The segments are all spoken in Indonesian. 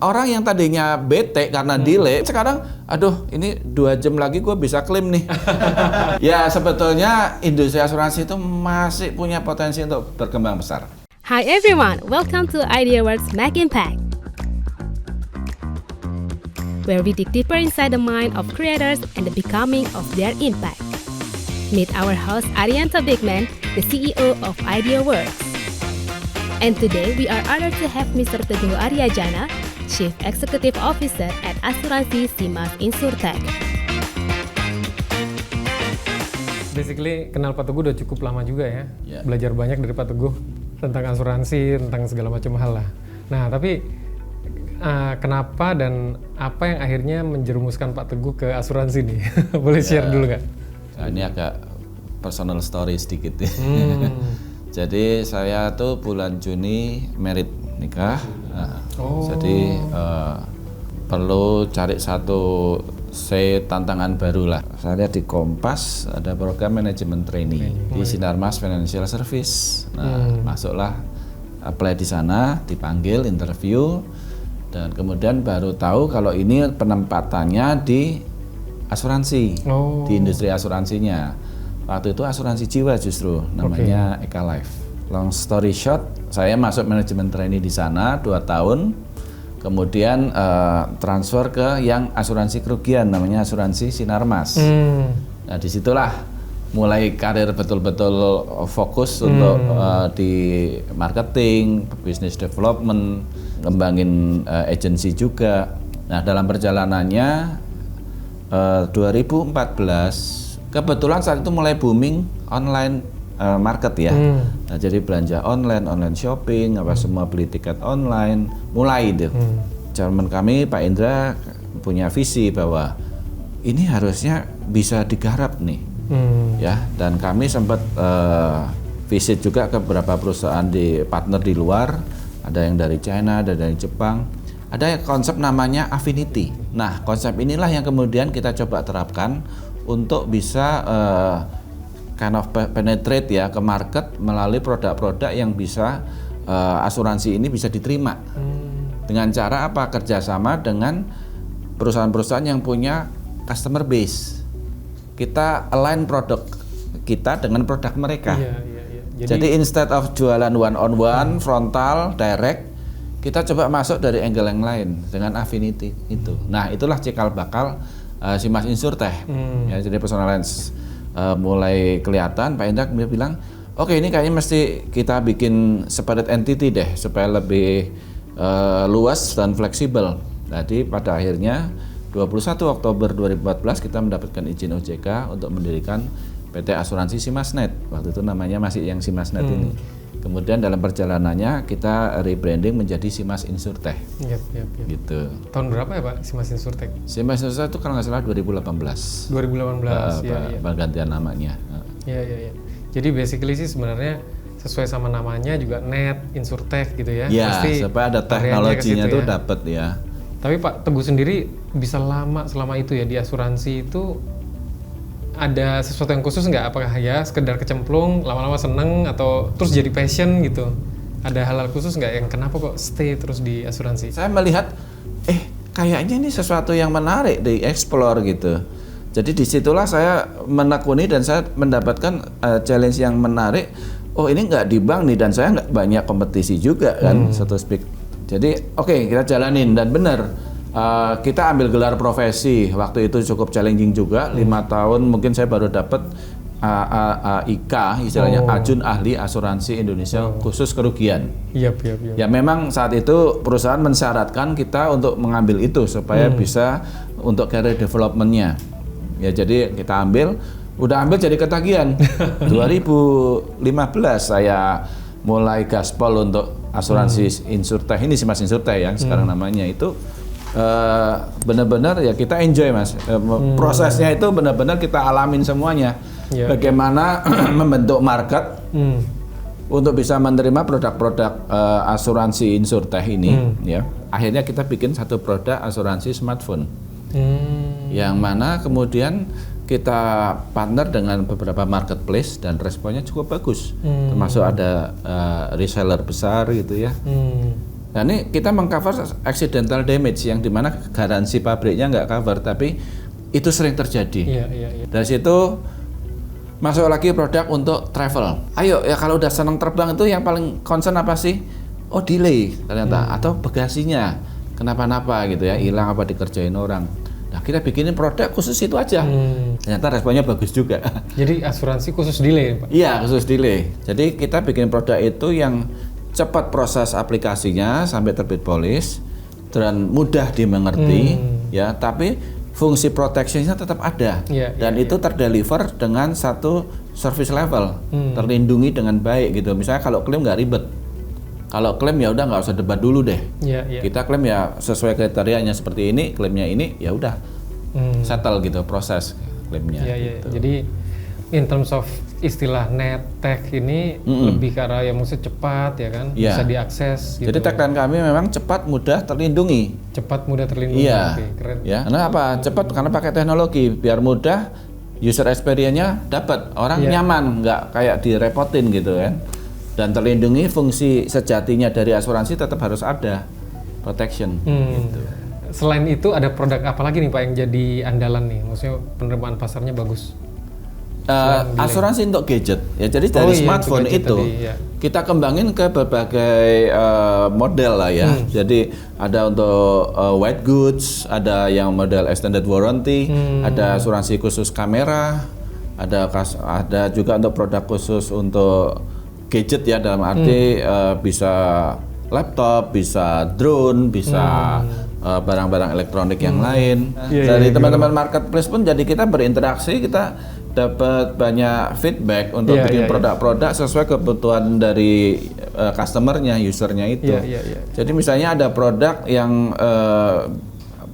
Orang yang tadinya bete karena delay, sekarang aduh ini 2 jam lagi gue bisa klaim nih. Ya sebetulnya industri asuransi itu masih punya potensi untuk berkembang besar. Hi everyone, welcome to IdeaWorks Make Impact, where we dig deeper inside the mind of creators and the becoming of their impact. Meet our host Arianto Bigman, the CEO of IdeaWorks. And today we are honored to have Mr. Teguh Aryajana, Chief Executive Officer at Asuransi Simas Insurtech. Basically kenal Pak Teguh udah cukup lama juga ya. Yeah. Belajar banyak dari Pak Teguh tentang asuransi, tentang segala macam hal lah. Nah tapi kenapa dan apa yang akhirnya menjerumuskan Pak Teguh ke asuransi nih? Boleh share dulu nggak? Nah, ini agak personal story sedikit ya. Jadi saya tuh bulan Juni merit nikah. Jadi perlu cari satu tantangan baru lah. Saya lihat di Kompas ada program manajemen trainee di Sinarmas Financial Service. Nah, masuklah apply di sana, dipanggil interview, dan kemudian baru tahu kalau ini penempatannya di asuransi, di industri asuransinya. Waktu itu asuransi jiwa justru, namanya Eka Life. Long story short, saya masuk manajemen trainee di sana 2 tahun, kemudian transfer ke yang asuransi kerugian, namanya asuransi Sinarmas. Nah disitulah mulai karir betul-betul fokus untuk di marketing, business development, ngembangin agency juga. Nah dalam perjalanannya 2014 kebetulan saat itu mulai booming online market ya. Nah, jadi belanja online shopping, apa semua beli tiket online, mulai itu. Chairman kami Pak Indra punya visi bahwa ini harusnya bisa digarap nih. Ya, dan kami sempat visit juga ke beberapa perusahaan di partner di luar, ada yang dari China, ada dari Jepang. Ada konsep namanya affinity. Nah, konsep inilah yang kemudian kita coba terapkan untuk bisa kind of penetrate ya ke market melalui produk-produk yang bisa asuransi ini bisa diterima. Dengan cara apa? Kerjasama dengan perusahaan-perusahaan yang punya customer base. Kita align produk kita dengan produk mereka. Jadi instead of jualan one on one, frontal, direct, kita coba masuk dari angle yang lain dengan affinity itu. Nah, itulah cikal bakal Simas Insurtech. Ya, jadi personal lines mulai kelihatan. Pak Indra bilang, oke ini kayaknya mesti kita bikin separate entity deh supaya lebih luas dan fleksibel. Jadi pada akhirnya 21 Oktober 2014 kita mendapatkan izin OJK untuk mendirikan PT Asuransi Simasnet. Waktu itu namanya masih yang Simasnet ini. Kemudian dalam perjalanannya kita rebranding menjadi Simas Insurtech. Gitu. Tahun berapa ya Pak Simas Insurtech? Simas Insurtech itu kalau nggak salah 2018. 2018. Pergantian namanya. Iya. Jadi basically sih sebenarnya sesuai sama namanya juga net Insurtech gitu ya. Iya, supaya ada teknologinya tuh dapat ya. Tapi Pak Teguh sendiri bisa lama selama itu ya di asuransi itu. Ada sesuatu yang khusus nggak? Apakah ya sekedar kecemplung, lama-lama seneng, atau terus jadi passion gitu? Ada hal-hal khusus nggak yang kenapa kok stay terus di asuransi? Saya melihat, kayaknya ini sesuatu yang menarik di explore gitu. Jadi disitulah saya menekuni dan saya mendapatkan challenge yang menarik. Oh ini nggak di bank nih dan saya nggak banyak kompetisi juga kan, so to speak. Jadi oke, kita jalanin dan benar. Kita ambil gelar profesi, waktu itu cukup challenging juga, 5 tahun mungkin saya baru dapat AIK, istilahnya Ajun Ahli Asuransi Indonesia khusus kerugian. Ya memang saat itu perusahaan mensyaratkan kita untuk mengambil itu supaya bisa untuk career development-nya. Ya jadi kita udah ambil jadi ketagihan. 2015 saya mulai gaspol untuk asuransi Insurtech ini, Simas Insurtech yang sekarang namanya itu. Benar-benar ya kita enjoy mas, prosesnya itu benar-benar kita alamin semuanya. Bagaimana membentuk market untuk bisa menerima produk-produk asuransi Insurtech ini. Ya akhirnya kita bikin satu produk asuransi smartphone, yang mana kemudian kita partner dengan beberapa marketplace dan responnya cukup bagus, termasuk ada reseller besar gitu ya. Nah ini kita mengcover accidental damage yang dimana garansi pabriknya nggak cover, tapi itu sering terjadi. Dari situ masuk lagi produk untuk travel. Ayo ya kalau udah senang terbang itu yang paling concern apa sih? Oh delay ternyata, atau bagasinya kenapa-napa gitu ya, hilang apa dikerjain orang. Nah kita bikinin produk khusus itu aja. Ternyata responnya bagus juga. Jadi asuransi khusus delay, Pak? Iya khusus delay. Jadi kita bikin produk itu yang cepat proses aplikasinya sampai terbit polis dan mudah dimengerti, ya. Tapi fungsi protectionnya tetap ada, dan itu terdeliver dengan satu service level, terlindungi dengan baik gitu. Misalnya kalau klaim nggak ribet, kalau klaim ya udah nggak usah debat dulu deh. Kita klaim ya sesuai kriterianya seperti ini, klaimnya ini, ya udah settle gitu proses klaimnya. Gitu. Jadi in terms of istilah net tech ini lebih ke arah yang maksudnya cepat ya kan, bisa diakses. Gitu. Jadi tagline kami memang cepat, mudah, terlindungi. Cepat, mudah, terlindungi. Iya. Oke, keren. Ya. Karena apa? Cepat karena pakai teknologi, biar mudah, user experience-nya dapat, orang nyaman, nggak kayak direpotin gitu kan. Dan terlindungi, fungsi sejatinya dari asuransi tetap harus ada, protection. Gitu. Selain itu ada produk apa lagi nih Pak yang jadi andalan nih? Maksudnya penerimaan pasarnya bagus. Asuransi untuk gadget ya, jadi dari smartphone itu tadi, kita kembangin ke berbagai model lah ya. Jadi ada untuk white goods, ada yang model extended warranty, ada asuransi khusus kamera, ada juga untuk produk khusus untuk gadget ya, dalam arti bisa laptop, bisa drone, bisa barang-barang elektronik yang lain. Dari teman-teman marketplace pun jadi kita berinteraksi, kita dapat banyak feedback untuk bikin produk-produk sesuai kebutuhan dari customernya, usernya itu. Jadi misalnya ada produk yang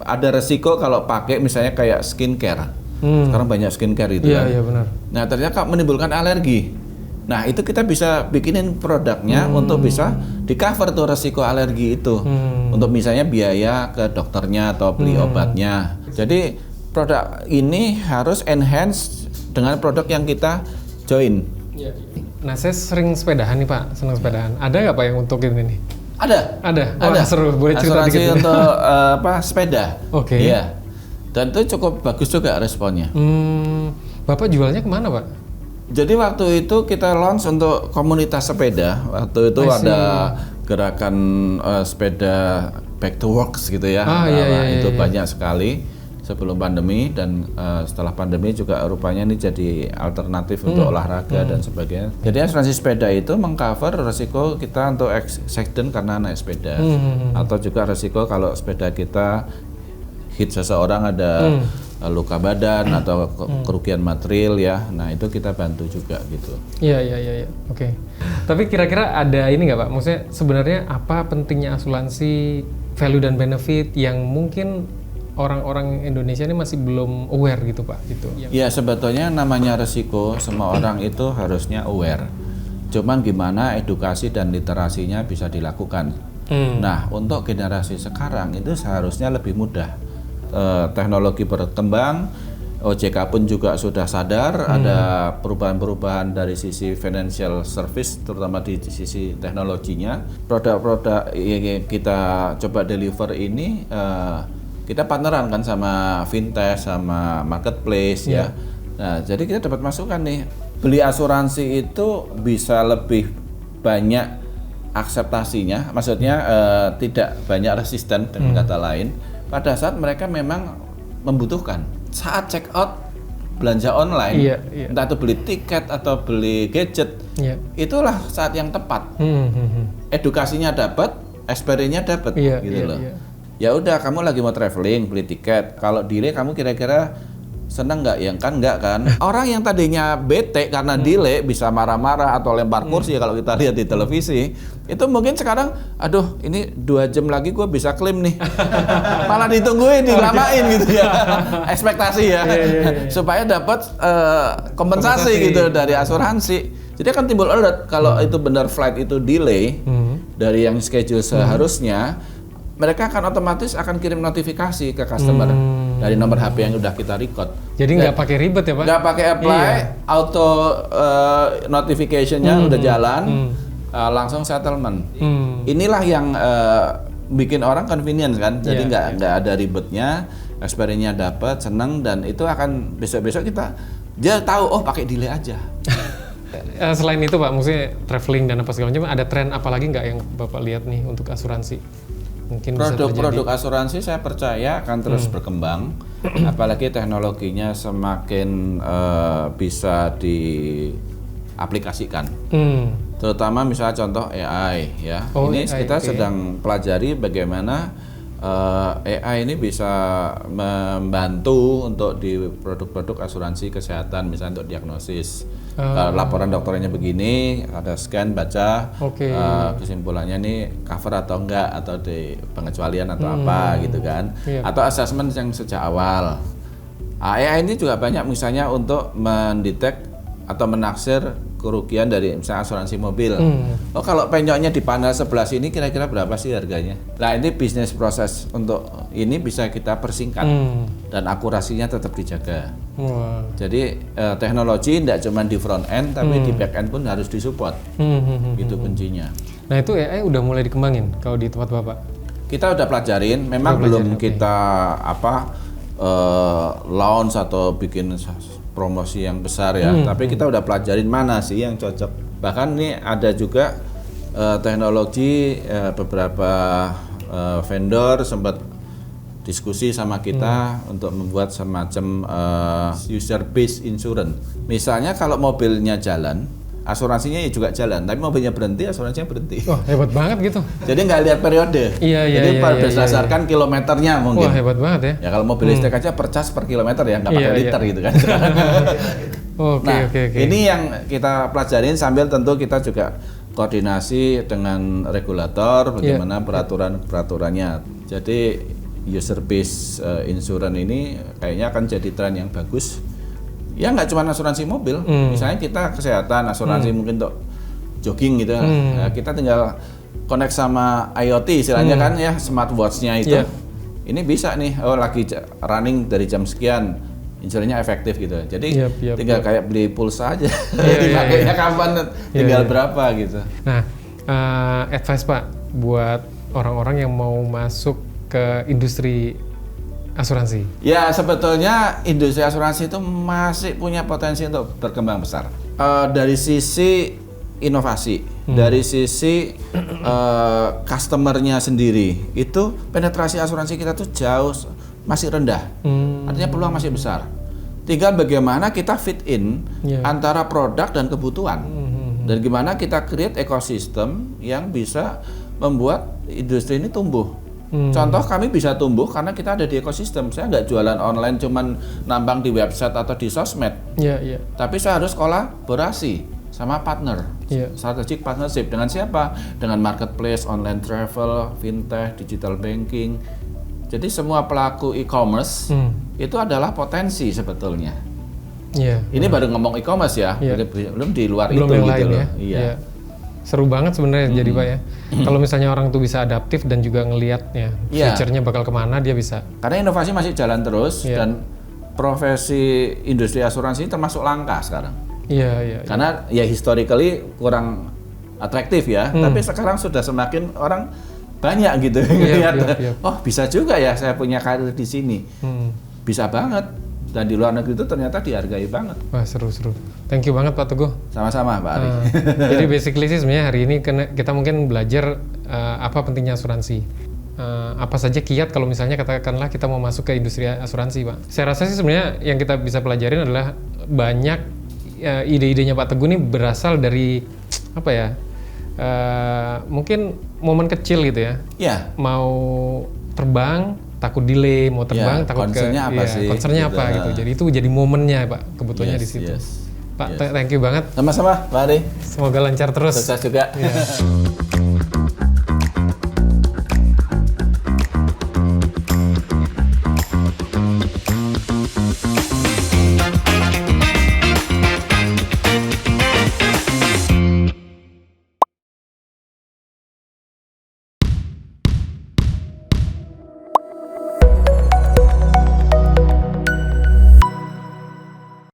ada resiko kalau pakai misalnya kayak skincare. Sekarang banyak skincare itu kan. Benar. Nah ternyata menimbulkan alergi. Nah itu kita bisa bikinin produknya untuk bisa di cover tuh resiko alergi itu. Untuk misalnya biaya ke dokternya atau beli obatnya. Jadi produk ini harus enhance dengan produk yang kita join. Nah saya sering sepedahan nih Pak, senang sepedahan. Ada nggak Pak yang untuk ini nih? Ada. Wah, seru, boleh cerita asuransi dikit. Untuk sepeda. Oke. Iya. Dan itu cukup bagus juga responnya. Bapak jualnya kemana Pak? Jadi waktu itu kita launch untuk komunitas sepeda. Waktu itu ada gerakan sepeda back to works gitu ya. Itu banyak sekali sebelum pandemi, dan setelah pandemi juga rupanya ini jadi alternatif untuk olahraga dan sebagainya. Jadi asuransi sepeda itu mengcover resiko kita untuk accident karena naik sepeda, atau juga resiko kalau sepeda kita hit seseorang ada luka badan atau kerugian material ya. Nah itu kita bantu juga gitu. Iya. Oke. Tapi kira-kira ada ini nggak Pak? Maksudnya sebenarnya apa pentingnya asuransi, value dan benefit yang mungkin orang-orang Indonesia ini masih belum aware gitu Pak? Gitu. Ya sebetulnya namanya resiko, semua orang itu harusnya aware. Cuman gimana edukasi dan literasinya bisa dilakukan. Nah untuk generasi sekarang itu seharusnya lebih mudah. Teknologi berkembang, OJK pun juga sudah sadar ada perubahan-perubahan dari sisi financial service, terutama di sisi teknologinya. Produk-produk yang kita coba deliver ini kita partneran kan sama fintech, sama marketplace ya. Nah, jadi kita dapat masukan nih, beli asuransi itu bisa lebih banyak akseptasinya, maksudnya tidak banyak resisten dengan kata lain. Pada saat mereka memang membutuhkan, saat check out belanja online, entah itu beli tiket atau beli gadget, itulah saat yang tepat. Edukasinya dapat, experience-nya dapat, gitu loh. Ya udah, kamu lagi mau traveling, beli tiket. Kalau delay, kamu kira-kira seneng nggak? Yang kan nggak kan? Orang yang tadinya bete karena delay bisa marah-marah atau lempar kursi kalau kita lihat di televisi, itu mungkin sekarang, aduh ini 2 jam lagi gue bisa klaim nih. Malah ditungguin, dilamain gitu ya. Ekspektasi ya. Supaya dapat kompensasi gitu dari asuransi. Jadi akan timbul alert kalau itu benar flight itu delay dari yang schedule seharusnya. Mereka akan otomatis akan kirim notifikasi ke customer dari nomor HP yang udah kita record. Jadi nggak pakai ribet ya Pak? Nggak pakai apply, auto notification-nya udah jalan. langsung settlement. Inilah yang bikin orang convenience kan, jadi nggak ada ribetnya, experience-nya dapat, seneng, dan itu akan besok-besok dia tahu pakai delay aja. Selain itu Pak, maksudnya traveling dan apa segala macam, ada tren apa lagi nggak yang Bapak lihat nih untuk asuransi? Mungkin produk asuransi saya percaya akan terus berkembang, apalagi teknologinya semakin bisa diaplikasikan. Terutama misalnya contoh AI ya. Ini AI, kita sedang pelajari bagaimana AI ini bisa membantu untuk di produk-produk asuransi kesehatan, misalnya untuk diagnosis. Laporan dokternya begini, ada scan, baca, kesimpulannya ini cover atau enggak, atau di pengecualian atau apa gitu kan. Atau assessment yang sejak awal. AI ini juga banyak misalnya untuk mendetek atau menaksir kerugian dari misalnya asuransi mobil. Kalau penyoknya di panel sebelah sini kira-kira berapa sih harganya? Nah, ini bisnis proses untuk ini bisa kita persingkat dan akurasinya tetap dijaga. Jadi teknologi tidak cuma di front end tapi di back end pun harus disupport. Gitu kuncinya. Nah, itu AI udah mulai dikembangin kalau di tempat Bapak? Kita udah pelajarin, memang belum kita launch atau bikin promosi yang besar ya, tapi kita udah pelajarin mana sih yang cocok. Bahkan nih ada juga teknologi beberapa vendor sempat diskusi sama kita untuk membuat semacam user based insurance. Misalnya kalau mobilnya jalan, asuransinya juga jalan, tapi mobilnya berhenti, asuransinya berhenti. Wah, hebat banget gitu. Jadi nggak lihat periode. Jadi berdasarkan kilometernya mungkin. Wah, hebat banget ya. Ya kalau mobil listrik aja per cas per kilometer ya, nggak pakai liter gitu kan. Oke. Ini yang kita pelajarin sambil tentu kita juga koordinasi dengan regulator bagaimana peraturannya. Jadi user based insurance ini kayaknya akan jadi tren yang bagus. Ya nggak cuma asuransi mobil, misalnya kita kesehatan, asuransi mungkin untuk jogging gitu. Ya, kita tinggal connect sama IoT istilahnya kan ya, smartwatch-nya itu. Ini bisa nih, lagi running dari jam sekian, insuransinya efektif gitu. Jadi tinggal kayak beli pulsa aja, dipakainya kapan, tinggal berapa gitu. Nah, advice Pak buat orang-orang yang mau masuk ke industri asuransi? Ya, sebetulnya industri asuransi itu masih punya potensi untuk berkembang besar. Dari sisi inovasi, dari sisi customer-nya sendiri, itu penetrasi asuransi kita tuh jauh masih rendah. Artinya peluang masih besar. Tinggal bagaimana kita fit in antara produk dan kebutuhan. Dan gimana kita create ekosistem yang bisa membuat industri ini tumbuh. Contoh kami bisa tumbuh karena kita ada di ekosistem. Saya nggak jualan online cuman nambang di website atau di sosmed. Tapi saya harus kolaborasi sama partner. Strategic partnership dengan siapa? Dengan marketplace, online travel, fintech, digital banking. Jadi semua pelaku e-commerce itu adalah potensi sebetulnya. Ini baru ngomong e-commerce ya, belum di luar belum itu yang gitu lain, loh. Ya. Seru banget sebenarnya jadi Pak ya. Kalau misalnya orang tuh bisa adaptif dan juga ngelihat ya future-nya bakal kemana, dia bisa. Karena inovasi masih jalan terus dan profesi industri asuransi termasuk langka sekarang. Karena ya historically kurang atraktif ya, tapi sekarang sudah semakin orang banyak gitu ngelihat. Oh, bisa juga ya saya punya karir di sini. Bisa banget. Dan di luar negeri itu ternyata dihargai banget. Wah, seru-seru. Thank you banget Pak Teguh. Sama-sama Pak Ari. Jadi basically sih sebenarnya hari ini kita mungkin belajar apa pentingnya asuransi. Apa saja kiat kalau misalnya katakanlah kita mau masuk ke industri asuransi Pak. Saya rasa sih sebenarnya yang kita bisa pelajarin adalah banyak ide-idenya Pak Teguh ini berasal dari apa ya, mungkin momen kecil gitu ya. Mau terbang takut delay, mau terbang takut concernnya apa sih? Concernnya apa gitu. Jadi itu jadi momennya Pak, kebutuhannya di situ. Pak, thank you banget. Sama-sama Pak Ari. Semoga lancar terus. Sukses juga.